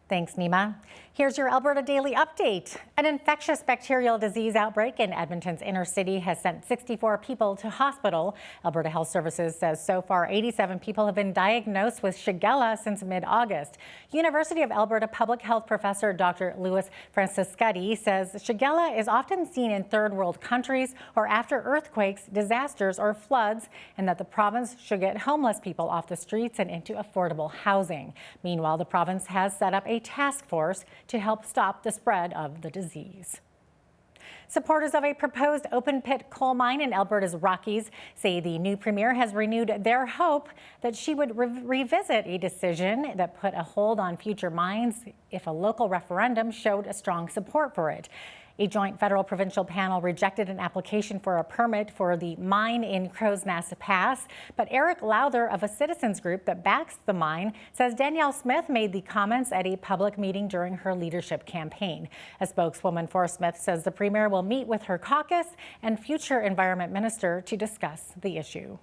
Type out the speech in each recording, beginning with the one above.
Thanks, Nima. Here's your Alberta Daily Update. An infectious bacterial disease outbreak in Edmonton's inner city has sent 64 people to hospital. Alberta Health Services says so far 87 people have been diagnosed with Shigella since mid-August. University of Alberta public health professor Dr. Louis Franciscati says Shigella is often seen in third world countries or after earthquakes, disasters, or floods, and that the province should get homeless people off the streets and into affordable housing. Meanwhile, the province has set up a task force to help stop the spread of the disease. Supporters of a proposed open-pit coal mine in Alberta's Rockies say the new premier has renewed their hope that she would revisit a decision that put a hold on future mines if a local referendum showed a strong support for it. A joint federal-provincial panel rejected an application for a permit for the mine in Crow's Nest Pass, but Eric Lowther of a citizens group that backs the mine says Danielle Smith made the comments at a public meeting during her leadership campaign. A spokeswoman for Smith says the premier will meet with her caucus and future environment minister to discuss the issue.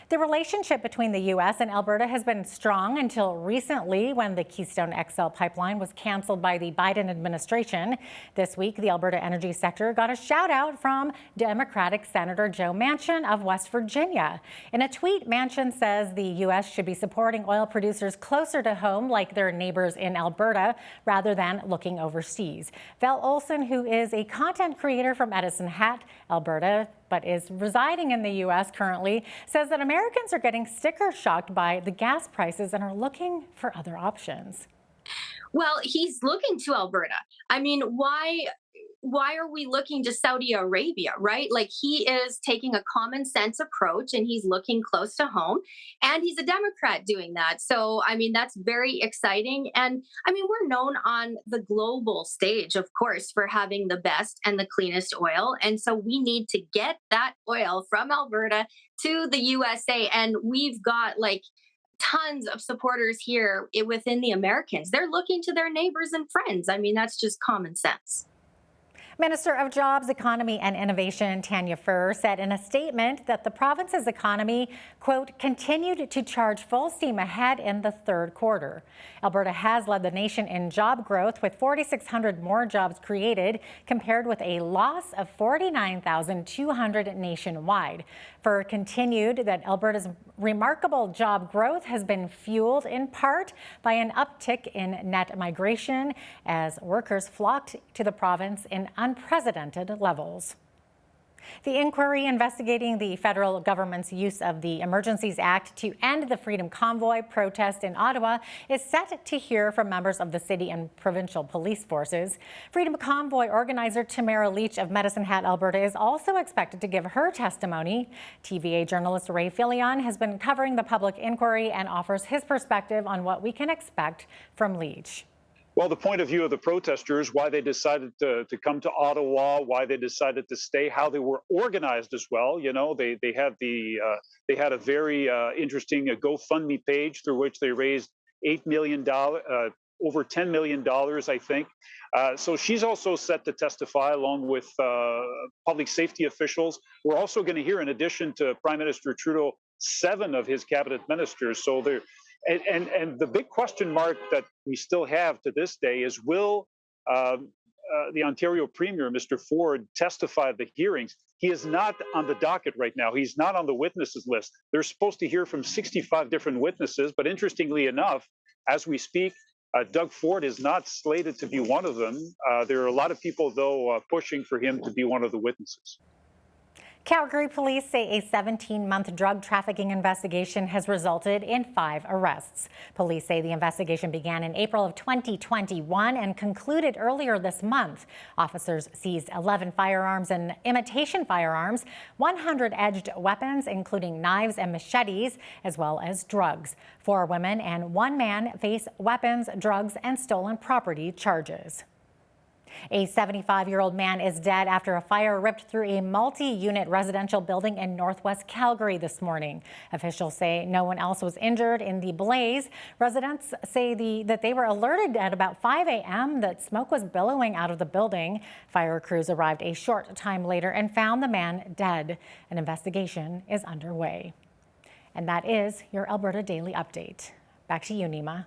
The relationship between the U.S. and Alberta has been strong until recently when the Keystone XL pipeline was canceled by the Biden administration. This week, the Alberta energy sector got a shout out from Democratic Senator Joe Manchin of West Virginia. In a tweet, Manchin says the U.S. should be supporting oil producers closer to home like their neighbors in Alberta rather than looking overseas. Val Olson, who is a content creator from Medicine Hat, Alberta, but is residing in the U.S. currently, says that Americans are getting sticker shocked by the gas prices and are looking for other options. Well, he's looking to Alberta. I mean, why are we looking to Saudi Arabia, right? Like, he is taking a common sense approach and he's looking close to home, and he's a Democrat doing that. So, I mean, that's very exciting. And I mean, we're known on the global stage, of course, for having the best and the cleanest oil. And so we need to get that oil from Alberta to the USA. And we've got like tons of supporters here within the Americans. They're looking to their neighbors and friends. I mean, that's just common sense. Minister of Jobs, Economy and Innovation Tanya Furr said in a statement that the province's economy, quote, continued to charge full steam ahead in the third quarter. Alberta has led the nation in job growth with 4,600 more jobs created compared with a loss of 49,200 nationwide. Furr continued that Alberta's remarkable job growth has been fueled in part by an uptick in net migration as workers flocked to the province in unprecedented levels. The inquiry investigating the federal government's use of the Emergencies Act to end the Freedom Convoy protest in Ottawa is set to hear from members of the city and provincial police forces. Freedom Convoy organizer Tamara Leach of Medicine Hat, Alberta, is also expected to give her testimony. TVA journalist Ray Filion has been covering the public inquiry and offers his perspective on what we can expect from Leach. Well, the point of view of the protesters, why they decided to come to Ottawa, why they decided to stay, how they were organized as well. You know, they had a very interesting GoFundMe page through which they raised $8 million, over $10 million, I think. So she's also set to testify along with public safety officials. We're also going to hear, in addition to Prime Minister Trudeau, 7 of his cabinet ministers. So they're And the big question mark that we still have to this day is, will the Ontario Premier, Mr. Ford, testify at the hearings? He is not on the docket right now. He's not on the witnesses list. They're supposed to hear from 65 different witnesses, but interestingly enough, as we speak, Doug Ford is not slated to be one of them. There are a lot of people, though, pushing for him to be one of the witnesses. Calgary police say a 17-month drug trafficking investigation has resulted in 5 arrests. Police say the investigation began in April of 2021 and concluded earlier this month. Officers seized 11 firearms and imitation firearms, 100 edged weapons, including knives and machetes, as well as drugs. 4 women and 1 man face weapons, drugs, and stolen property charges. A 75-year-old man is dead after a fire ripped through a multi-unit residential building in northwest Calgary this morning. Officials say no one else was injured in the blaze. Residents say that they were alerted at about 5 a.m. that smoke was billowing out of the building. Fire crews arrived a short time later and found the man dead. An investigation is underway. And that is your Alberta Daily Update. Back to you, Nima.